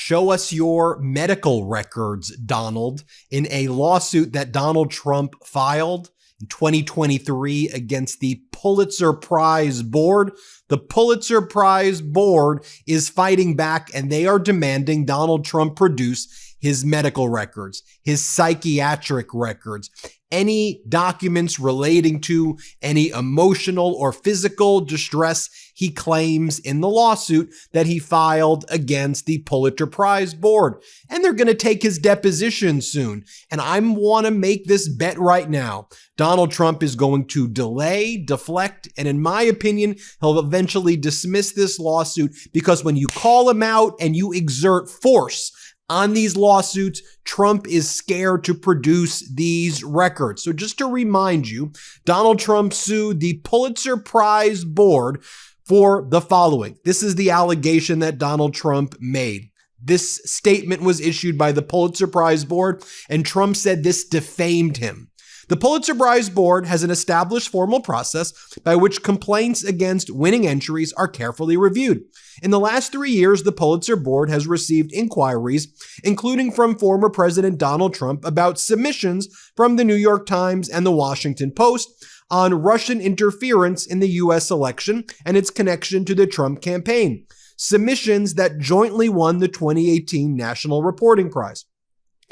show us your medical records, Donald, in a lawsuit that Donald Trump filed in 2023 against the Pulitzer Prize Board. The Pulitzer Prize Board is fighting back, and they are demanding Donald Trump produce his medical records, his psychiatric records, any documents relating to any emotional or physical distress he claims in the lawsuit that he filed against the Pulitzer Prize Board. And they're going to take his deposition soon. And I want to make this bet right now. Donald Trump is going to delay, deflect, and in my opinion, he'll eventually dismiss this lawsuit, because when you call him out and you exert force on these lawsuits, Trump is scared to produce these records. So just to remind you, Donald Trump sued the Pulitzer Prize Board for the following. This is the allegation that Donald Trump made. This statement was issued by the Pulitzer Prize Board, and Trump said this defamed him. The Pulitzer Prize Board has an established formal process by which complaints against winning entries are carefully reviewed. In the last 3 years, the Pulitzer Board has received inquiries, including from former President Donald Trump, about submissions from the New York Times and the Washington Post on Russian interference in the U.S. election and its connection to the Trump campaign, submissions that jointly won the 2018 National Reporting Prize.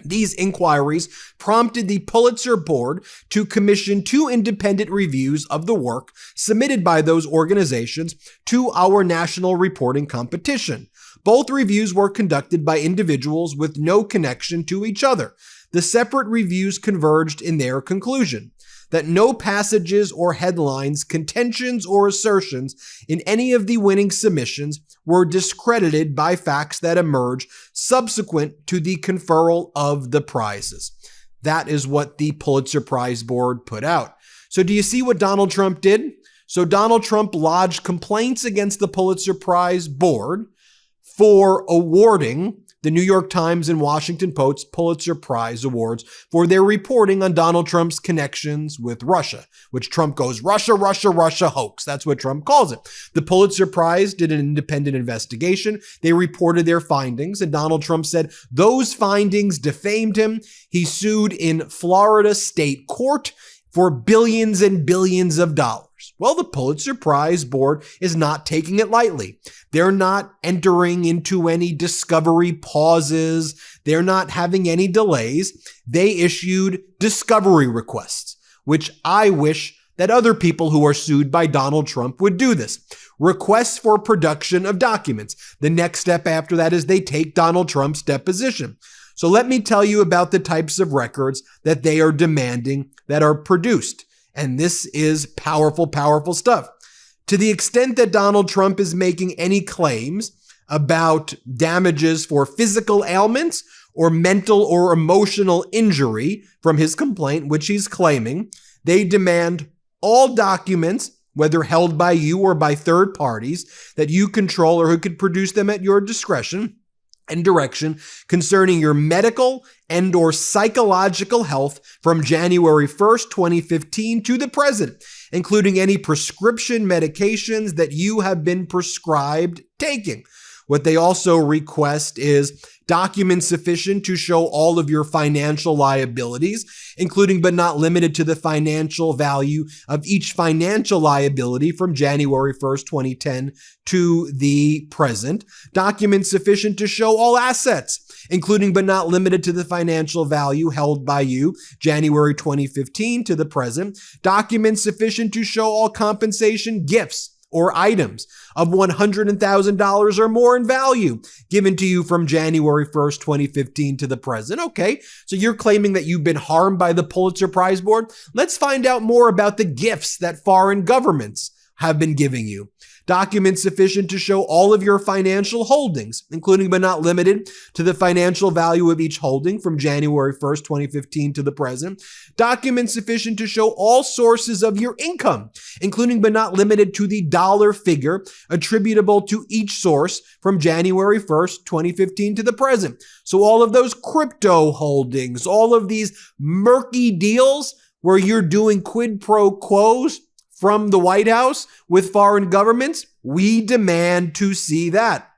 These inquiries prompted the Pulitzer Board to commission 2 independent reviews of the work submitted by those organizations to our national reporting competition. Both reviews were conducted by individuals with no connection to each other. The separate reviews converged in their conclusion that no passages or headlines, contentions, or assertions in any of the winning submissions were discredited by facts that emerged subsequent to the conferral of the prizes. That is what the Pulitzer Prize Board put out. So do you see what Donald Trump did? So Donald Trump lodged complaints against the Pulitzer Prize Board for awarding the New York Times and Washington Post Pulitzer Prize Awards for their reporting on Donald Trump's connections with Russia, which Trump goes, Russia, Russia, Russia hoax. That's what Trump calls it. The Pulitzer Prize did an independent investigation. They reported their findings, and Donald Trump said those findings defamed him. He sued in Florida state court for billions and billions of dollars. Well, the Pulitzer Prize Board is not taking it lightly. They're not entering into any discovery pauses. They're not having any delays. They issued discovery requests, which I wish that other people who are sued by Donald Trump would do this. Requests for production of documents. The next step after that is they take Donald Trump's deposition. So let me tell you about the types of records that they are demanding that are produced. And this is powerful, powerful stuff. To the extent that Donald Trump is making any claims about damages for physical ailments or mental or emotional injury from his complaint, which he's claiming, they demand all documents, whether held by you or by third parties, that you control or who could produce them at your discretion and direction, concerning your medical and or psychological health from January 1st, 2015 to the present, including any prescription medications that you have been prescribed taking. What they also request is documents sufficient to show all of your financial liabilities, including but not limited to the financial value of each financial liability from January 1st, 2010 to the present. Documents sufficient to show all assets, including but not limited to the financial value held by you January 2015 to the present. Documents sufficient to show all compensation gifts or items of $100,000 or more in value given to you from January 1st, 2015 to the present. Okay, so you're claiming that you've been harmed by the Pulitzer Prize Board? Let's find out more about the gifts that foreign governments have been giving you. Documents sufficient to show all of your financial holdings, including but not limited to the financial value of each holding from January 1st, 2015 to the present. Documents sufficient to show all sources of your income, including but not limited to the dollar figure attributable to each source from January 1st, 2015 to the present. So all of those crypto holdings, all of these murky deals where you're doing quid pro quos from the White House with foreign governments, we demand to see that.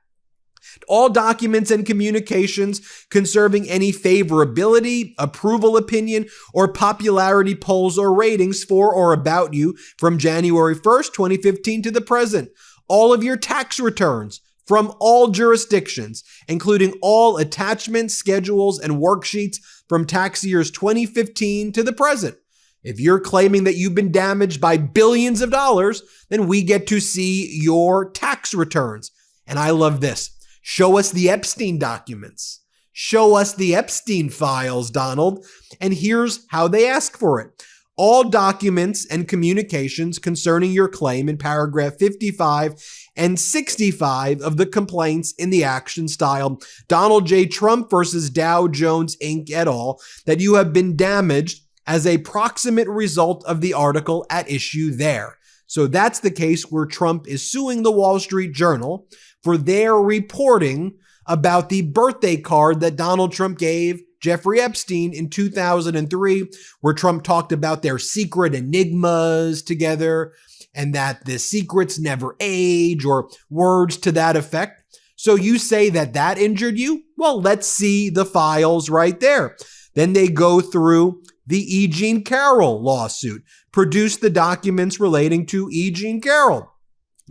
All documents and communications concerning any favorability, approval opinion, or popularity polls or ratings for or about you from January 1st, 2015 to the present. All of your tax returns from all jurisdictions, including all attachments, schedules, and worksheets from tax years 2015 to the present. If you're claiming that you've been damaged by billions of dollars, then we get to see your tax returns. And I love this. Show us the Epstein documents. Show us the Epstein files, Donald. And here's how they ask for it. All documents and communications concerning your claim in paragraph 55 and 65 of the complaints in the action styled Donald J. Trump versus Dow Jones Inc. et al. That you have been damaged as a proximate result of the article at issue there. So that's the case where Trump is suing the Wall Street Journal for their reporting about the birthday card that Donald Trump gave Jeffrey Epstein in 2003, where Trump talked about their secret enigmas together and that the secrets never age or words to that effect. So you say that that injured you? Well, let's see the files right there. Then they go through the E. Jean Carroll lawsuit, produce the documents relating to E. Jean Carroll.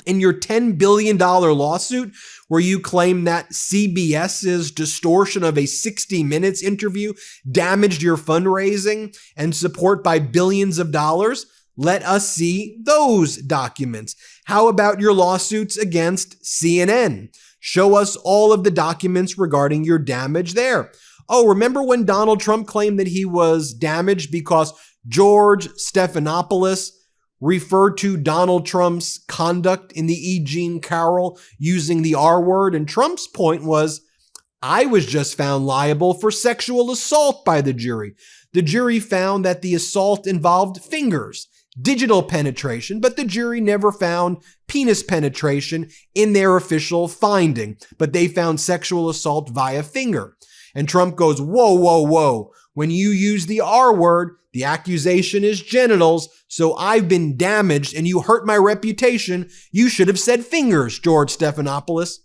In your $10 billion lawsuit, where you claim that CBS's distortion of a 60 Minutes interview damaged your fundraising and support by billions of dollars, let us see those documents. How about your lawsuits against CNN? Show us all of the documents regarding your damage there. Oh, remember when Donald Trump claimed that he was damaged because George Stephanopoulos referred to Donald Trump's conduct in the E. Jean Carroll using the R word? And Trump's point was, I was just found liable for sexual assault by the jury. The jury found that the assault involved fingers, digital penetration, but the jury never found penis penetration in their official finding, but they found sexual assault via finger. And Trump goes, whoa, whoa, whoa. When you use the R word, the accusation is genitals, so I've been damaged and you hurt my reputation. You should have said fingers, George Stephanopoulos.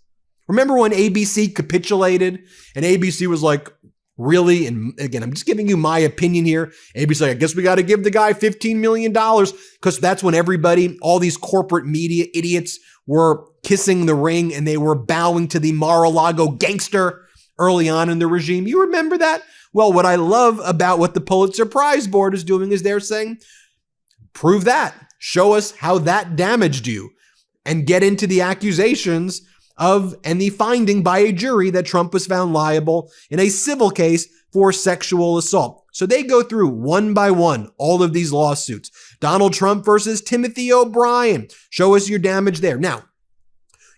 Remember when ABC capitulated and ABC was like, really? And again, I'm just giving you my opinion here. ABC's like, I guess we got to give the guy $15 million because that's when everybody, all these corporate media idiots were kissing the ring and they were bowing to the Mar-a-Lago gangster early on in the regime. You remember that? Well, what I love about what the Pulitzer Prize Board is doing is they're saying, prove that. Show us how that damaged you and get into the accusations of and the finding by a jury that Trump was found liable in a civil case for sexual assault. So they go through one by one all of these lawsuits. Donald Trump versus Timothy O'Brien. Show us your damage there. Now,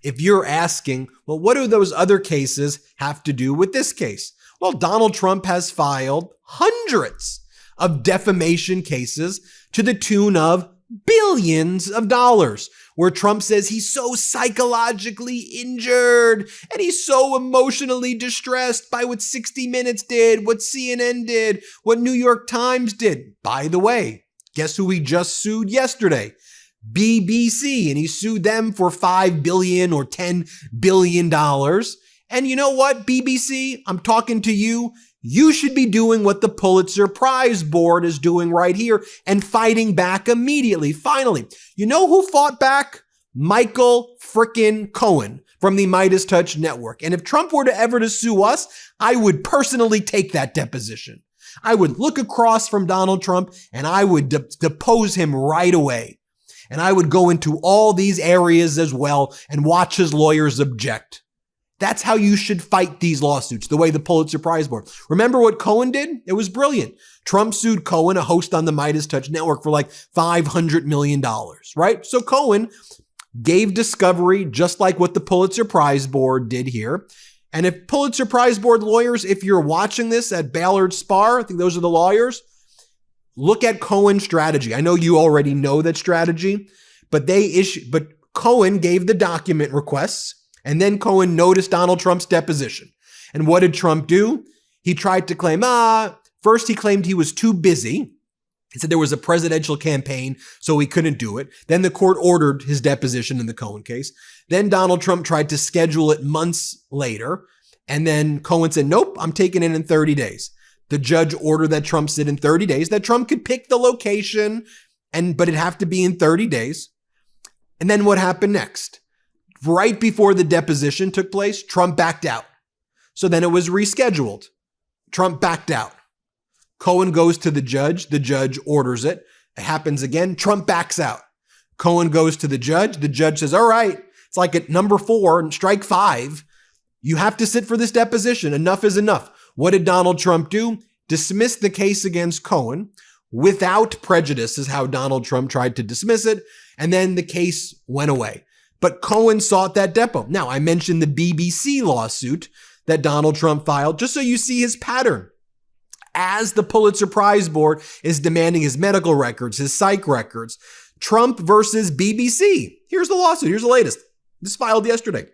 if you're asking, well, what do those other cases have to do with this case? Well, Donald Trump has filed hundreds of defamation cases to the tune of billions of dollars, where Trump says he's so psychologically injured and he's so emotionally distressed by what 60 Minutes did, what CNN did, what New York Times did. By the way, guess who he just sued yesterday? BBC, and he sued them for $5 billion or $10 billion. And you know what, BBC, I'm talking to you. You should be doing what the Pulitzer Prize Board is doing right here and fighting back immediately. Finally, you know who fought back? Michael frickin' Cohen from the MeidasTouch network. And if Trump were to ever to sue us, I would personally take that deposition. I would look across from Donald Trump and I would depose him right away. And I would go into all these areas as well and watch his lawyers object. That's how you should fight these lawsuits, the way the Pulitzer Prize Board. Remember what Cohen did? It was brilliant. Trump sued Cohen, a host on the MeidasTouch network, for like $500 million, right? So Cohen gave discovery just like what the Pulitzer Prize Board did here. And if Pulitzer Prize Board lawyers, if you're watching this at Ballard Spahr, I think those are the lawyers, look at Cohen's strategy. I know you already know that strategy, but Cohen gave the document requests. And then Cohen noticed Donald Trump's deposition. And what did Trump do? He tried to claim, first he claimed he was too busy. He said there was a presidential campaign, so he couldn't do it. Then the court ordered his deposition in the Cohen case. Then Donald Trump tried to schedule it months later. And then Cohen said, nope, I'm taking it in 30 days. The judge ordered that Trump sit in 30 days, that Trump could pick the location, but it'd have to be in 30 days. And then what happened next? Right before the deposition took place, Trump backed out. So then it was rescheduled. Trump backed out. Cohen goes to the judge orders it. It happens again. Trump backs out. Cohen goes to the judge says, all right, it's like at number 4 and strike 5. You have to sit for this deposition. Enough is enough. What did Donald Trump do? Dismiss the case against Cohen without prejudice is how Donald Trump tried to dismiss it. And then the case went away. But Cohen sought that depo. Now, I mentioned the BBC lawsuit that Donald Trump filed just so you see his pattern. As the Pulitzer Prize Board is demanding his medical records, his psych records, Trump versus BBC. Here's the lawsuit. Here's the latest. This filed yesterday.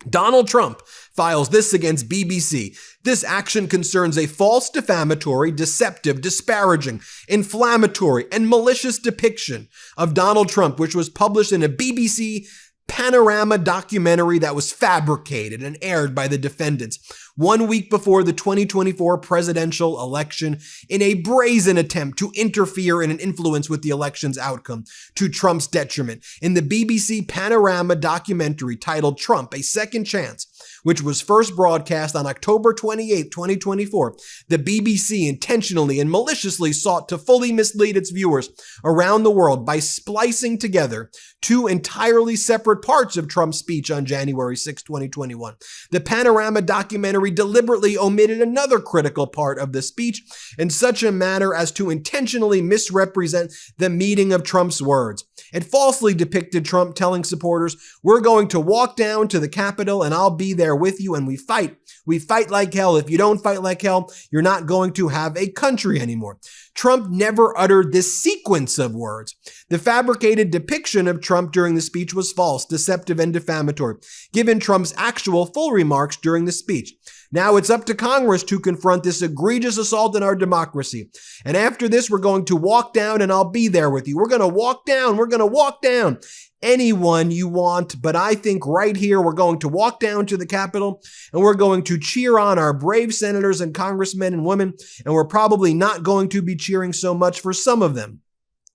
Donald Trump files this against BBC. This action concerns a false, defamatory, deceptive, disparaging, inflammatory, and malicious depiction of Donald Trump, which was published in a BBC Panorama documentary that was fabricated and aired by the defendants 1 week before the 2024 presidential election in a brazen attempt to interfere and influence with the election's outcome to Trump's detriment. In the BBC Panorama documentary titled Trump, A Second Chance, which was first broadcast on October 28, 2024, the BBC intentionally and maliciously sought to fully mislead its viewers around the world by splicing together two entirely separate parts of Trump's speech on January 6, 2021. The Panorama documentary deliberately omitted another critical part of the speech in such a manner as to intentionally misrepresent the meaning of Trump's words. It falsely depicted Trump telling supporters, "We're going to walk down to the Capitol and I'll be there with you and we fight. We fight like hell. If you don't fight like hell, you're not going to have a country anymore." Trump never uttered this sequence of words. The fabricated depiction of Trump during the speech was false, deceptive, and defamatory, given Trump's actual full remarks during the speech. Now it's up to Congress to confront this egregious assault on our democracy. And after this, we're going to walk down and I'll be there with you. We're going to walk down. We're going to walk down. Anyone you want, but I think right here we're going to walk down to the Capitol and we're going to cheer on our brave senators and congressmen and women, and we're probably not going to be cheering so much for some of them.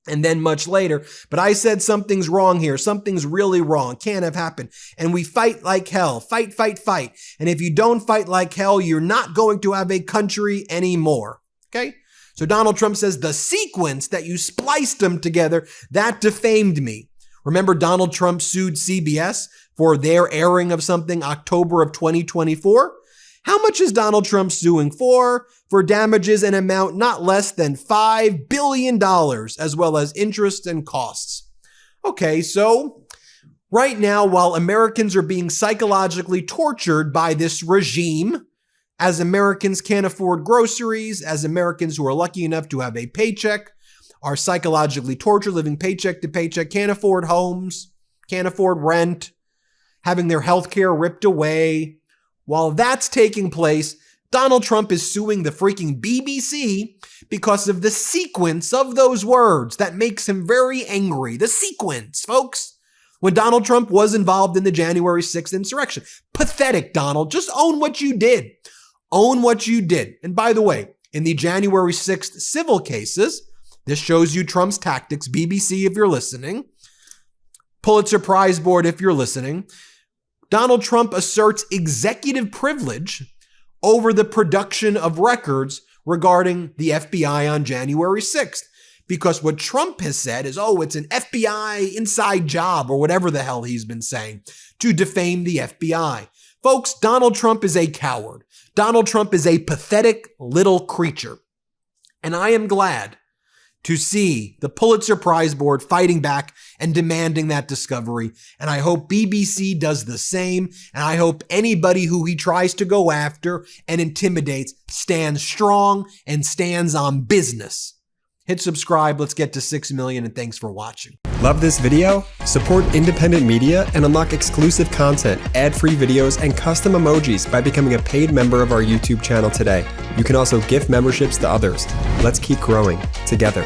And then much later, but I said something's wrong here. Something's really wrong. Can't have happened. And we fight like hell. Fight, fight, fight. And if you don't fight like hell, you're not going to have a country anymore. Okay? So Donald Trump says the sequence that you spliced them together, that defamed me. Remember, Donald Trump sued CBS for their airing of something October of 2024? How much is Donald Trump suing for? For damages in amount not less than $5 billion, as well as interest and costs. Okay, so right now, while Americans are being psychologically tortured by this regime, as Americans can't afford groceries, as Americans who are lucky enough to have a paycheck are psychologically tortured, living paycheck to paycheck, can't afford homes, can't afford rent, having their health care ripped away. While that's taking place, Donald Trump is suing the freaking BBC because of the sequence of those words that makes him very angry. The sequence, folks. When Donald Trump was involved in the January 6th insurrection. Pathetic, Donald. Just own what you did. Own what you did. And by the way, in the January 6th civil cases, this shows you Trump's tactics. BBC, if you're listening. Pulitzer Prize Board, if you're listening. Donald Trump asserts executive privilege over the production of records regarding the FBI on January 6th. Because what Trump has said is, oh, it's an FBI inside job or whatever the hell he's been saying to defame the FBI. Folks, Donald Trump is a coward. Donald Trump is a pathetic little creature. And I am glad to see the Pulitzer Prize Board fighting back and demanding that discovery. And I hope BBC does the same. And I hope anybody who he tries to go after and intimidates stands strong and stands on business. hit subscribe. Let's get to 6 million, and thanks for watching. Love this video? Support independent media and unlock exclusive content, ad-free videos, and custom emojis by becoming a paid member of our YouTube channel today. You can also gift memberships to others. Let's keep growing together.